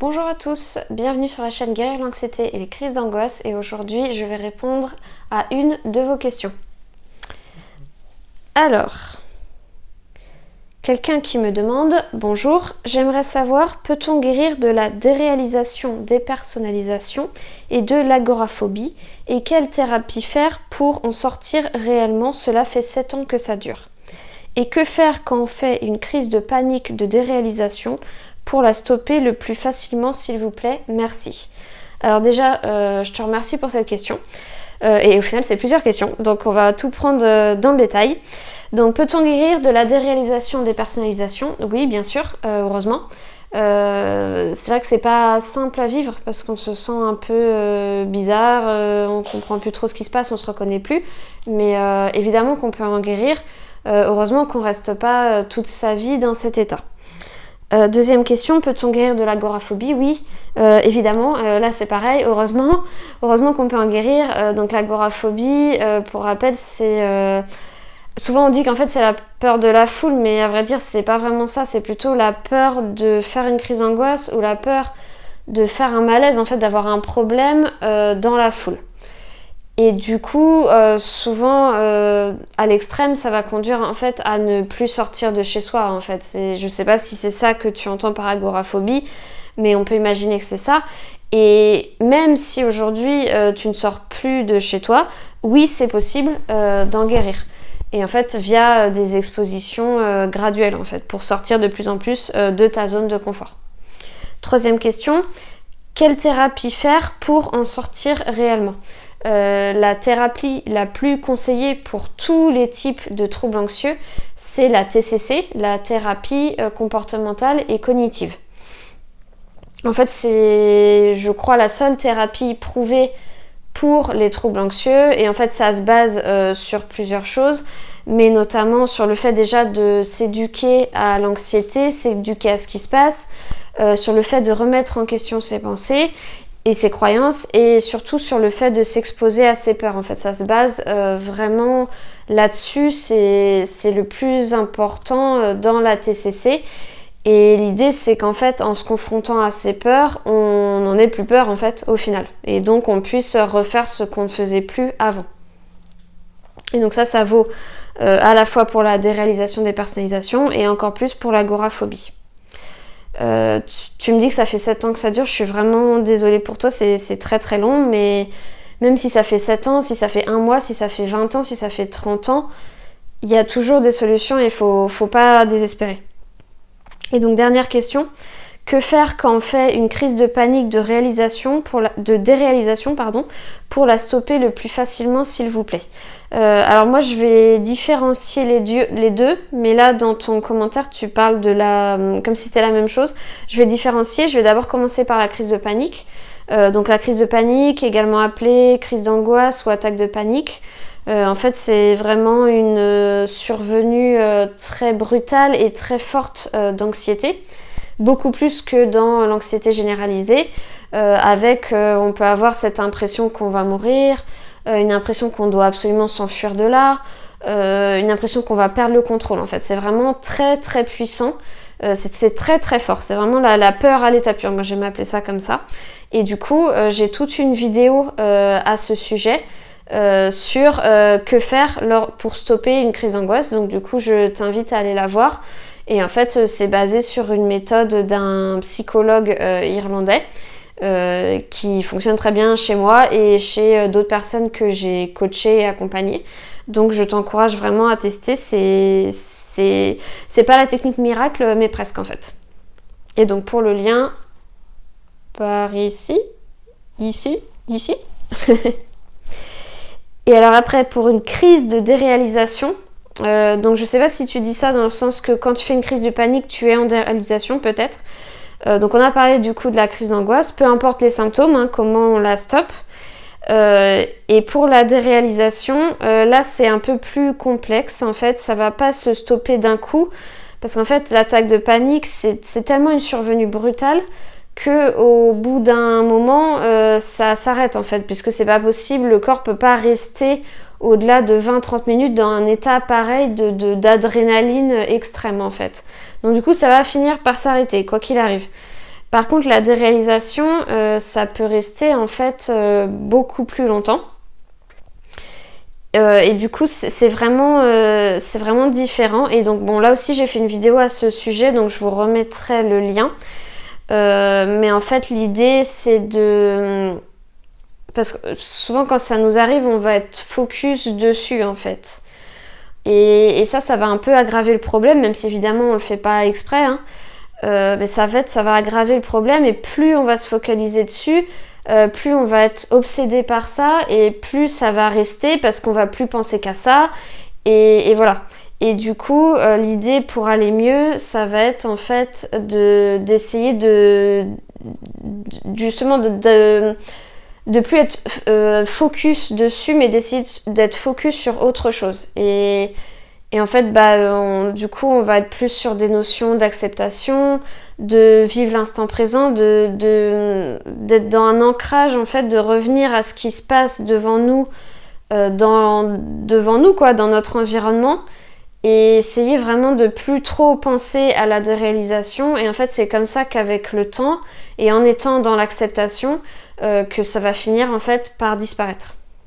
Bonjour à tous, bienvenue sur la chaîne Guérir l'anxiété et les crises d'angoisse et aujourd'hui je vais répondre à une de vos questions. Alors, quelqu'un qui me demande « Bonjour, j'aimerais savoir, peut-on guérir de la déréalisation, dépersonnalisation et de l'agoraphobie et quelle thérapie faire pour en sortir réellement? Cela fait 7 ans que ça dure. Et que faire quand on fait une crise de panique de déréalisation pour la stopper le plus facilement, s'il vous plaît, merci. » Alors déjà, je te remercie pour cette question. Et au final, c'est plusieurs questions, donc on va tout prendre dans le détail. Donc, peut-on guérir de la déréalisation, dépersonnalisation? Oui, bien sûr, heureusement. C'est vrai que c'est pas simple à vivre parce qu'on se sent un peu bizarre, on comprend plus trop ce qui se passe, on se reconnaît plus. Mais évidemment qu'on peut en guérir. Heureusement qu'on reste pas toute sa vie dans cet état. Deuxième question, peut-on guérir de l'agoraphobie? Oui, évidemment, là c'est pareil, heureusement qu'on peut en guérir. Donc l'agoraphobie, pour rappel, c'est... souvent on dit qu'en fait c'est la peur de la foule, mais à vrai dire c'est pas vraiment ça, c'est plutôt la peur de faire une crise d'angoisse ou la peur de faire un malaise, en fait d'avoir un problème dans la foule. Et du coup, souvent, à l'extrême, ça va conduire en fait à ne plus sortir de chez soi. En fait, je sais pas si c'est ça que tu entends par agoraphobie, mais on peut imaginer que c'est ça. Et même si aujourd'hui tu ne sors plus de chez toi, oui, c'est possible d'en guérir. Et en fait, via des expositions graduelles, en fait, pour sortir de plus en plus de ta zone de confort. Troisième question, quelle thérapie faire pour en sortir réellement? La thérapie la plus conseillée pour tous les types de troubles anxieux, c'est la TCC, la thérapie comportementale et cognitive. En fait, c'est, je crois, la seule thérapie prouvée pour les troubles anxieux et en fait, ça se base sur plusieurs choses, mais notamment sur le fait déjà de s'éduquer à l'anxiété, s'éduquer à ce qui se passe, sur le fait de remettre en question ses pensées et ses croyances et surtout sur le fait de s'exposer à ses peurs. En fait, ça se base vraiment là-dessus, c'est le plus important dans la TCC. Et l'idée, c'est qu'en fait, en se confrontant à ses peurs, on n'en ait plus peur en fait au final. Et donc, on puisse refaire ce qu'on ne faisait plus avant. Et donc ça vaut à la fois pour la déréalisation, dépersonnalisation et encore plus pour l'agoraphobie. Tu me dis que ça fait 7 ans que ça dure, je suis vraiment désolée pour toi, c'est très très long, mais même si ça fait 7 ans, si ça fait 1 mois, si ça fait 20 ans, si ça fait 30 ans, il y a toujours des solutions et il faut pas désespérer. Et donc dernière question, que faire quand on fait une crise de panique de déréalisation pour la stopper le plus facilement, s'il vous plaît? Alors moi je vais différencier les deux, mais là dans ton commentaire tu parles comme si c'était la même chose. Je vais différencier, je vais d'abord commencer par la crise de panique. Donc la crise de panique, également appelée crise d'angoisse ou attaque de panique. En fait c'est vraiment une survenue très brutale et très forte d'anxiété. Beaucoup plus que dans l'anxiété généralisée, on peut avoir cette impression qu'on va mourir, une impression qu'on doit absolument s'enfuir de là, une impression qu'on va perdre le contrôle en fait. C'est vraiment très très puissant, c'est très très fort, c'est vraiment la peur à l'état pur, moi j'aime m'appeler ça comme ça. Et du coup, j'ai toute une vidéo à ce sujet sur que faire pour stopper une crise d'angoisse, donc du coup je t'invite à aller la voir. Et en fait, c'est basé sur une méthode d'un psychologue irlandais qui fonctionne très bien chez moi et chez d'autres personnes que j'ai coachées et accompagnées. Donc, je t'encourage vraiment à tester. C'est pas la technique miracle, mais presque en fait. Et donc, pour le lien, par ici. Et alors après, pour une crise de déréalisation, donc je sais pas si tu dis ça dans le sens que quand tu fais une crise de panique, tu es en déréalisation peut-être. Donc on a parlé du coup de la crise d'angoisse, peu importe les symptômes, comment on la stoppe. Et pour la déréalisation, là c'est un peu plus complexe en fait, ça va pas se stopper d'un coup parce qu'en fait l'attaque de panique c'est tellement une survenue brutale que au bout d'un moment ça s'arrête en fait, puisque c'est pas possible, le corps peut pas rester au-delà de 20-30 minutes dans un état pareil d'adrénaline extrême en fait. Donc du coup ça va finir par s'arrêter quoi qu'il arrive. Par contre, la déréalisation, ça peut rester en fait beaucoup plus longtemps. Et du coup, c'est vraiment différent. Et donc, bon, là aussi, j'ai fait une vidéo à ce sujet, donc je vous remettrai le lien. Mais en fait, l'idée, c'est de... Parce que souvent, quand ça nous arrive, on va être focus dessus, en fait. Et ça va un peu aggraver le problème, même si évidemment, on le fait pas exprès, hein. Mais ça va aggraver le problème, et plus on va se focaliser dessus, plus on va être obsédé par ça, et plus ça va rester parce qu'on va plus penser qu'à ça, et voilà. Et du coup, l'idée pour aller mieux, ça va être en fait d'essayer justement de plus être focus dessus, mais d'essayer d'être focus sur autre chose. Et en fait, du coup, on va être plus sur des notions d'acceptation, de vivre l'instant présent, d'être dans un ancrage, en fait, de revenir à ce qui se passe devant nous, dans notre environnement, et essayer vraiment de plus trop penser à la déréalisation. Et en fait, c'est comme ça qu'avec le temps, et en étant dans l'acceptation, que ça va finir, en fait, par disparaître.